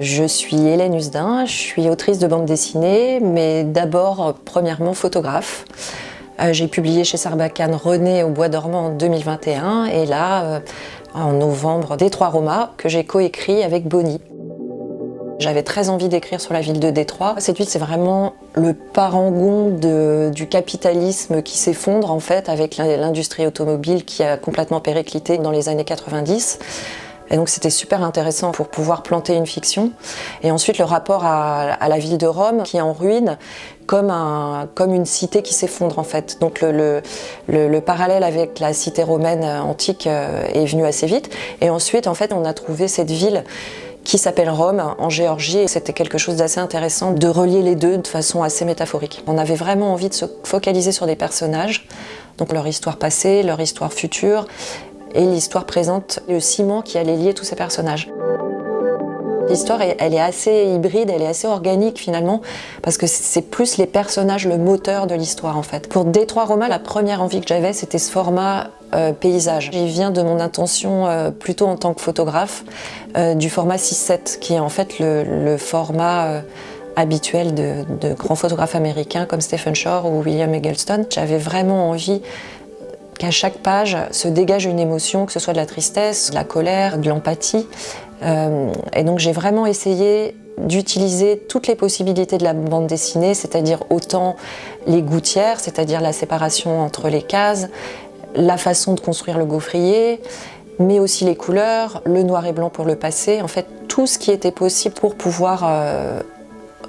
Je suis Hélène Husdin, je suis autrice de bande dessinée, mais d'abord, premièrement, photographe. J'ai publié chez Sarbacane René au Bois dormant en 2021 et là, en novembre, Détroit Roma, que j'ai coécrit avec Bonnie. J'avais très envie d'écrire sur la ville de Détroit. Cette ville, c'est vraiment le parangon du capitalisme qui s'effondre en fait avec l'industrie automobile qui a complètement périclité dans les années 90. Et donc c'était super intéressant pour pouvoir planter une fiction. Et ensuite le rapport à la ville de Rome qui est en ruine comme une cité qui s'effondre en fait. Donc le parallèle avec la cité romaine antique est venu assez vite. Et ensuite en fait on a trouvé cette ville qui s'appelle Rome, en Géorgie, et c'était quelque chose d'assez intéressant de relier les deux de façon assez métaphorique. On avait vraiment envie de se focaliser sur des personnages, donc leur histoire passée, leur histoire future, et l'histoire présente, le ciment qui allait lier tous ces personnages. L'histoire, elle est assez hybride, elle est assez organique finalement, parce que c'est plus les personnages, le moteur de l'histoire en fait. Pour Détroit Roma, la première envie que j'avais, c'était ce format paysage. Il vient de mon intention plutôt en tant que photographe, du format 6-7, qui est en fait le format habituel de grands photographes américains comme Stephen Shore ou William Eggleston. J'avais vraiment envie qu'à chaque page se dégage une émotion, que ce soit de la tristesse, de la colère, de l'empathie. Et donc j'ai vraiment essayé d'utiliser toutes les possibilités de la bande dessinée, c'est-à-dire autant les gouttières, c'est-à-dire la séparation entre les cases, la façon de construire le gaufrier, mais aussi les couleurs, le noir et blanc pour le passé, en fait tout ce qui était possible pour pouvoir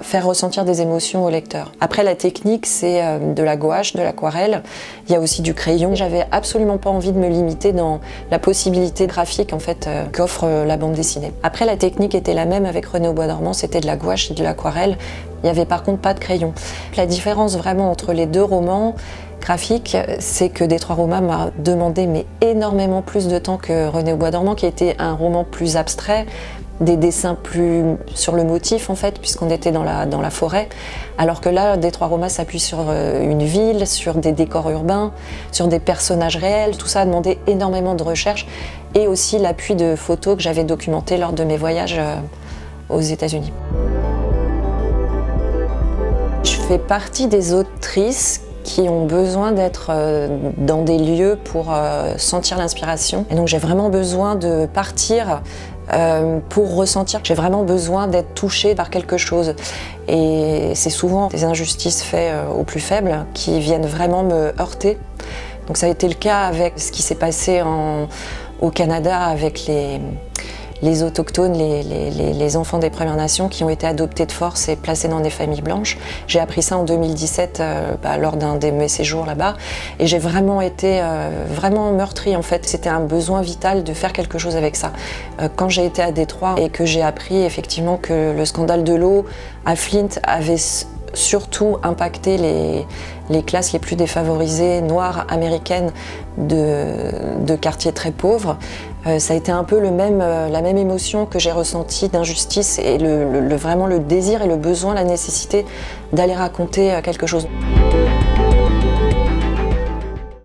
faire ressentir des émotions au lecteur. Après la technique, c'est de la gouache, de l'aquarelle, il y a aussi du crayon. J'avais absolument pas envie de me limiter dans la possibilité graphique en fait qu'offre la bande dessinée. Après la technique était la même avec René au Bois dormant, c'était de la gouache et de l'aquarelle. Il n'y avait par contre pas de crayon. La différence vraiment entre les deux romans graphiques, c'est que Détroit Roma m'a demandé énormément plus de temps que René au Bois dormant, qui était un roman plus abstrait, des dessins plus sur le motif en fait, puisqu'on était dans la forêt, alors que là, Détroit Roma s'appuie sur une ville, sur des décors urbains, sur des personnages réels. Tout ça a demandé énormément de recherche et aussi l'appui de photos que j'avais documentées lors de mes voyages aux États-Unis. Je fais partie des autrices qui ont besoin d'être dans des lieux pour sentir l'inspiration. Et donc j'ai vraiment besoin de partir pour ressentir que j'ai vraiment besoin d'être touchée par quelque chose. Et c'est souvent des injustices faites aux plus faibles qui viennent vraiment me heurter. Donc ça a été le cas avec ce qui s'est passé au Canada avec les autochtones, les enfants des Premières Nations qui ont été adoptés de force et placés dans des familles blanches. J'ai appris ça en 2017 lors d'un de mes séjours là-bas et j'ai vraiment été vraiment meurtrie en fait. C'était un besoin vital de faire quelque chose avec ça. Quand j'ai été à Détroit et que j'ai appris effectivement que le scandale de l'eau à Flint avait surtout impacté les classes les plus défavorisées, noires, américaines, de quartiers très pauvres. Ça a été un peu la même émotion que j'ai ressentie d'injustice et vraiment le désir et le besoin, la nécessité d'aller raconter quelque chose.